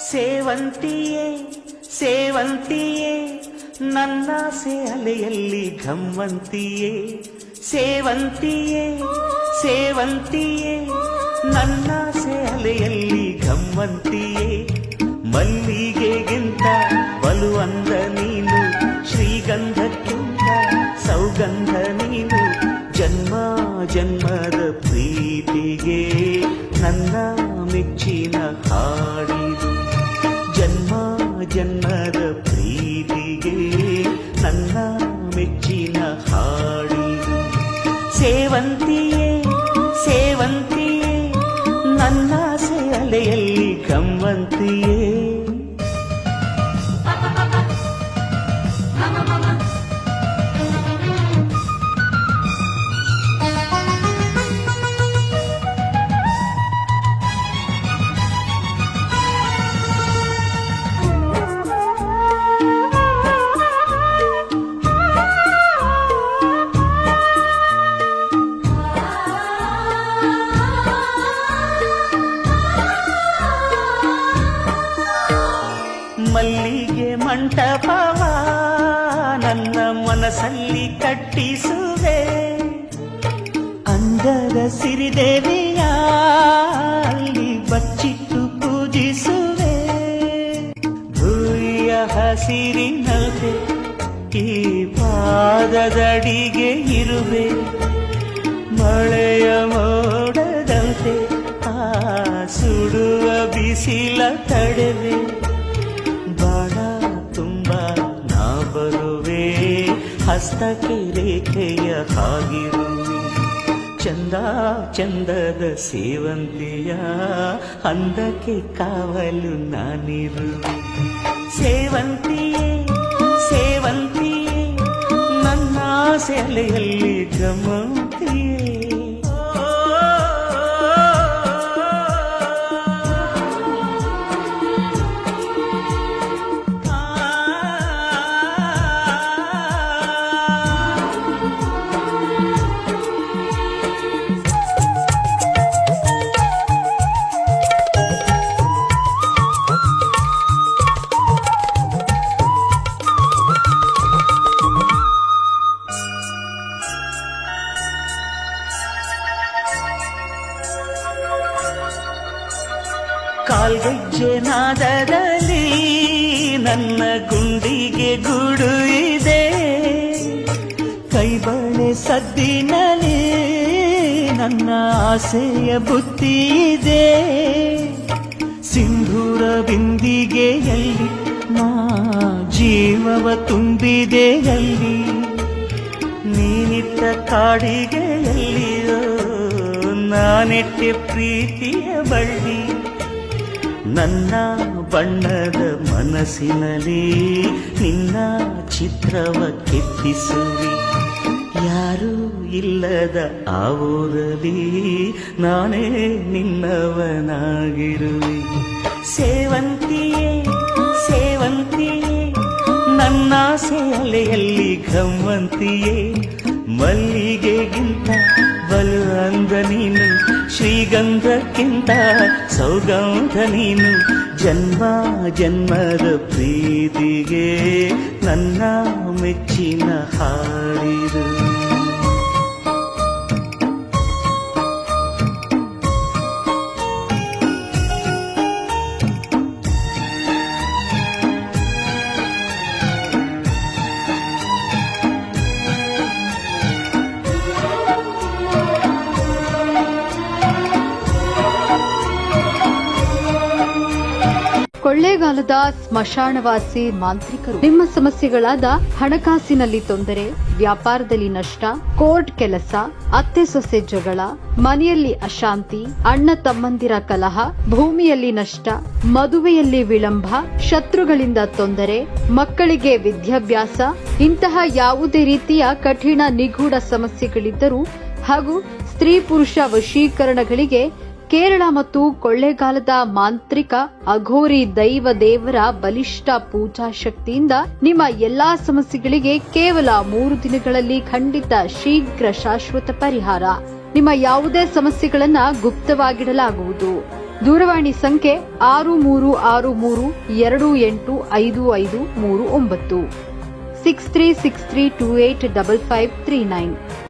ಸೇವಂತಿಯೇ ಸೇವಂತಿಯೇ ನನ್ನಾಸೆ ಅಲೆಯಲ್ಲಿ ಘಮ್ಮಂತಿಯೇ ಸೇವಂತಿಯೇ ಸೇವಂತಿಯೇ ನನ್ನಾಸೆ ಅಲೆಯಲ್ಲಿ ಘಮ್ಮಂತಿಯೇ ಮಲ್ಲಿಗೆಗಿಂತ ಬಲುವಂದ ನೀನು ಶ್ರೀಗಂಧಕ್ಕಿಂತ ಸೌಗಂಧ ನೀನು ಜನ್ಮ ಜನ್ಮದ ಪ್ರೀತಿಗೆ ನನ್ನ ಮೆಚ್ಚಿನ ಹಾಡಿದು ಜನ್ಮ ಜನ್ಮದ ಪ್ರೀತಿಗೆ ನನ್ನ ಮೆಚ್ಚಿನ ಹಾಡಿದು ಸೇವಂತಿಯೇ ಸೇವಂತಿಯೇ ನನ್ನಾಸೆ ಅಲೆಯಲ್ಲಿ ಗಮ್ಮಂತಿಯೇ ಮಲ್ಲಿಗೆ ಮಂಟಪವ ನನ್ನ ಮನಸ್ಸಲ್ಲಿ ಕಟ್ಟಿಸುವೆ ಅಂದದ ಸಿರಿದೇವಿಯ ಅಲ್ಲಿ ಬಚ್ಚಿಟ್ಟು ಪೂಜಿಸುವೆ ಭೂಯ ಹಸಿರಿನಲ್ದೆ ಈ ಪಾದದಡಿಗೆ ಇರುವೆ ಮಳೆಯ ಮೋಡದಂತೆ ಆ ಸುಡುವ ಬಿಸಿಲ ತಡೆವೆ ಬಾಳ ತುಂಬ ನಾ ಬರುವೆ ಹಸ್ತಕ್ಕೆ ರೇಖೆಯ ಹಾಗಿರುವೆ ಚಂದ ಚಂದದ ಸೇವಂತಿಯ ಅಂದಕ್ಕೆ ಕಾವಲು ನಾನಿರುವೆ ಸೇವಂತಿಯೇ ಸೇವಂತಿಯೇ ನನ್ನ ಸೆಲೆಯಲ್ಲಿ ಗಮಂತಿಯೇ ಕಾಲ್ಗೆಜ್ಜೆ ನಾದದಲ್ಲಿ ನನ್ನ ಗುಂಡಿಗೆ ಗೂಡು ಇದೆ ಕೈಬಳೆ ಸದ್ದಿನಲ್ಲಿ ನನ್ನ ಆಸೆಯ ಬುತ್ತಿ ಇದೆ ಸಿಂಧೂರ ಬಿಂದಿಗೆಯಲ್ಲಿ ನಾ ಜೀವವ ತುಂಬಿದೆಯಲ್ಲಿ ನೀನಿಟ್ಟ ಕಾಡಿಗೆಯಲ್ಲಿಯೋ ನಾನೆಟ್ಟೆ ಪ್ರೀತಿಯ ಬಳ್ಳಿ ನನ್ನ ಬಣ್ಣದ ಮನಸ್ಸಿನಲ್ಲಿ ನಿನ್ನ ಚಿತ್ರವ ಕೆತ್ತಿಸುವಿ ಯಾರೂ ಇಲ್ಲದ ಆ ಊರಲ್ಲಿ ನಾನೇ ನಿನ್ನವನಾಗಿರುವೆ ಸೇವಂತಿಯೇ ಸೇವಂತಿಯೇ ನನ್ನ ಅಲೆಯಲ್ಲಿ ಘಮ್ಮಂತಿಯೇ ಮಲ್ಲಿಗೆಗಿಂತ ಬಲು ಅಂದ ನೀನು ಶ್ರೀಗಂಧಕ್ಕಿಂತ ಸೌಗಂಧ ನೀನು ಜನ್ಮ ಜನ್ಮದ ಪ್ರೀತಿಗೆ ನನ್ನ ಮೆಚ್ಚಿನ ಹಾಡಿದು ಕೊಳ್ಳೇಗಾಲದ ಸ್ಮಶಾನವಾಸಿ ಮಾಂತ್ರಿಕರು ನಿಮ್ಮ ಸಮಸ್ಯೆಗಳಾದ ಹಣಕಾಸಿನಲ್ಲಿ ತೊಂದರೆ, ವ್ಯಾಪಾರದಲ್ಲಿ ನಷ್ಟ, ಕೋರ್ಟ್ ಕೆಲಸ, ಅತ್ತೆ ಸೊಸೆ ಜಗಳ, ಮನೆಯಲ್ಲಿ ಅಶಾಂತಿ, ಅಣ್ಣ ತಮ್ಮಂದಿರ ಕಲಹ, ಭೂಮಿಯಲ್ಲಿ ನಷ್ಟ, ಮದುವೆಯಲ್ಲಿ ವಿಳಂಬ, ಶತ್ರುಗಳಿಂದ ತೊಂದರೆ, ಮಕ್ಕಳಿಗೆ ವಿದ್ಯಾಭ್ಯಾಸ, ಇಂತಹ ಯಾವುದೇ ರೀತಿಯ ಕಠಿಣ ನಿಗೂಢ ಸಮಸ್ಯೆಗಳಿದ್ದರೂ ಹಾಗೂ ಸ್ತ್ರೀ ಪುರುಷ ವಶೀಕರಣಗಳಿಗೆ ಕೇರಳ ಮತ್ತು ಕೊಳ್ಳೇಗಾಲದ ಮಾಂತ್ರಿಕ ಅಘೋರಿ ದೇವರ ಬಲಿಷ್ಠ ಪೂಜಾ ಶಕ್ತಿಯಿಂದ ನಿಮ್ಮ ಎಲ್ಲಾ ಸಮಸ್ಯೆಗಳಿಗೆ ಕೇವಲ 3 ದಿನಗಳಲ್ಲಿ ಖಂಡಿತ ಶೀಘ್ರ ಶಾಶ್ವತ ಪರಿಹಾರ. ನಿಮ್ಮ ಯಾವುದೇ ಸಮಸ್ಯೆಗಳನ್ನ ಗುಪ್ತವಾಗಿಡಲಾಗುವುದು. ದೂರವಾಣಿ ಸಂಖ್ಯೆ 6363285539 6363285539.